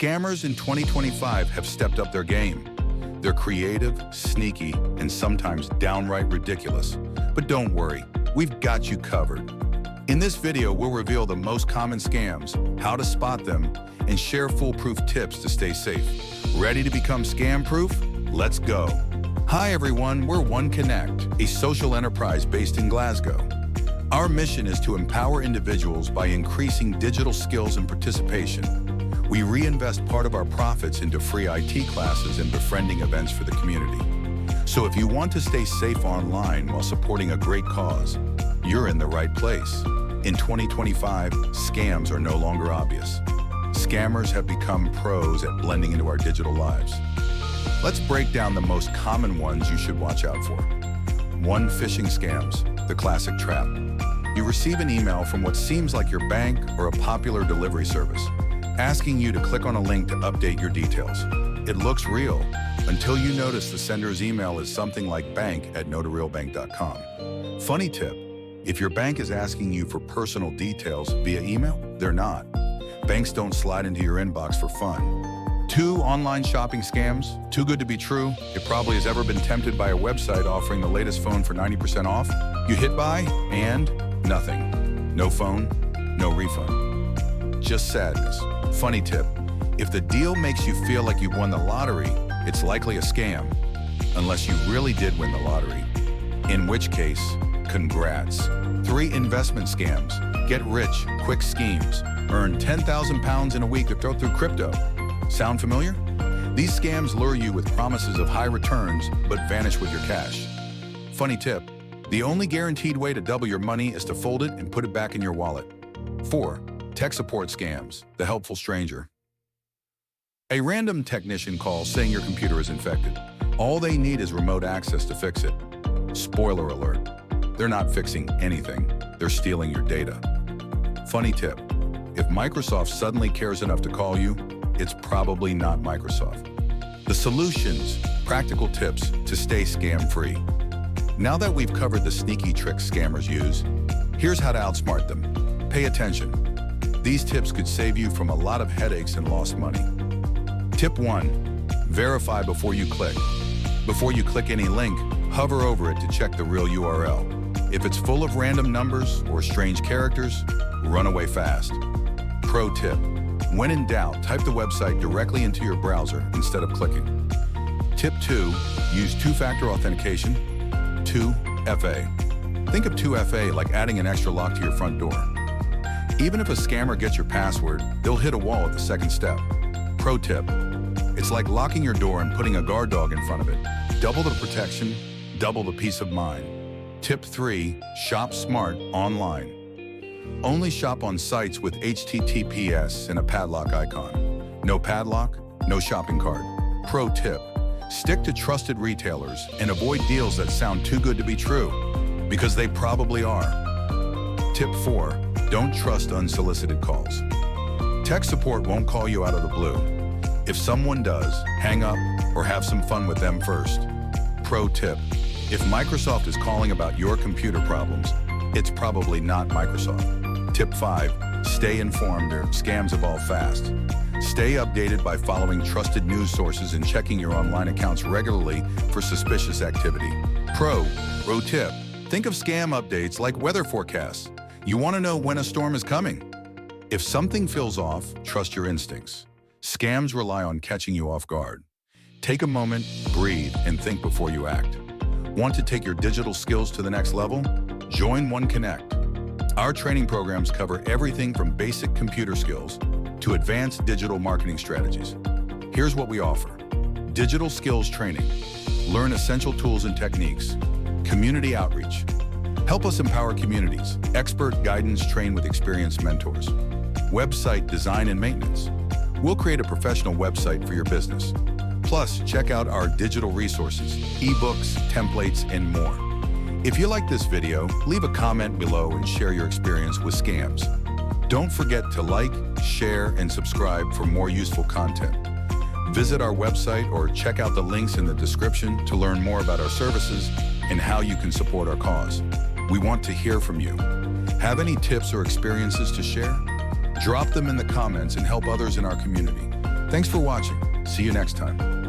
Scammers in 2025 have stepped up their game. They're creative, sneaky, and sometimes downright ridiculous. But don't worry, we've got you covered. In this video, we'll reveal the most common scams, how to spot them, and share foolproof tips to stay safe. Ready to become scam-proof? Let's go. Hi everyone, we're Won Connect, a social enterprise based in Glasgow. Our mission is to empower individuals by increasing digital skills and participation. We reinvest part of our profits into free IT classes and befriending events for the community. So if you want to stay safe online while supporting a great cause, you're in the right place. In 2025, scams are no longer obvious. Scammers have become pros at blending into our digital lives. Let's break down the most common ones you should watch out for. 1. Phishing scams, the classic trap. You receive an email from what seems like your bank or a popular delivery service, asking you to click on a link to update your details. It looks real until you notice the sender's email is something like bank@notorealbank.com. Funny tip, if your bank is asking you for personal details via email, they're not. Banks don't slide into your inbox for fun. 2. Online shopping scams, too good to be true. It probably has ever been tempted by a website offering the latest phone for 90% off. You hit buy and nothing. No phone, no refund. Just sadness. Funny tip, if the deal makes you feel like you've won the lottery, it's likely a scam, unless you really did win the lottery, in which case, congrats. 3. Investment scams, get rich, quick schemes. Earn £10,000 in a week to throw through crypto. Sound familiar? These scams lure you with promises of high returns, but vanish with your cash. Funny tip, the only guaranteed way to double your money is to fold it and put it back in your wallet. 4. Tech support scams, the helpful stranger. A random technician calls saying your computer is infected. All they need is remote access to fix it. Spoiler alert, they're not fixing anything. They're stealing your data. Funny tip, if Microsoft suddenly cares enough to call you, it's probably not Microsoft. The solutions, practical tips to stay scam-free. Now that we've covered the sneaky tricks scammers use, here's how to outsmart them. Pay attention. These tips could save you from a lot of headaches and lost money. Tip 1. Verify before you click. Before you click any link, hover over it to check the real URL. If it's full of random numbers or strange characters, run away fast. Pro tip. When in doubt, type the website directly into your browser instead of clicking. Tip 2. Use Two-Factor Authentication. 2FA. Think of 2FA like adding an extra lock to your front door. Even if a scammer gets your password, they'll hit a wall at the second step. Pro tip. It's like locking your door and putting a guard dog in front of it. Double the protection, double the peace of mind. Tip 3. Shop smart online. Only shop on sites with HTTPS and a padlock icon. No padlock, no shopping cart. Pro tip. Stick to trusted retailers and avoid deals that sound too good to be true, because they probably are. Tip 4. Don't trust unsolicited calls. Tech support won't call you out of the blue. If someone does, hang up or have some fun with them first. Pro tip. If Microsoft is calling about your computer problems, it's probably not Microsoft. Tip 5. Stay informed. Scams evolve fast. Stay updated by following trusted news sources and checking your online accounts regularly for suspicious activity. Pro tip. Think of scam updates like weather forecasts. You want to know when a storm is coming. If something feels off, trust your instincts. Scams rely on catching you off guard. Take a moment, breathe, and think before you act. Want to take your digital skills to the next level? Join Won Connect. Our training programs cover everything from basic computer skills to advanced digital marketing strategies. Here's what we offer. Digital skills training. Learn essential tools and techniques. Community outreach. Help us empower communities. Expert guidance trained with experienced mentors. Website design and maintenance. We'll create a professional website for your business. Plus, check out our digital resources, ebooks, templates, and more. If you like this video, leave a comment below and share your experience with scams. Don't forget to like, share, and subscribe for more useful content. Visit our website or check out the links in the description to learn more about our services and how you can support our cause. We want to hear from you. Have any tips or experiences to share? Drop them in the comments and help others in our community. Thanks for watching. See you next time.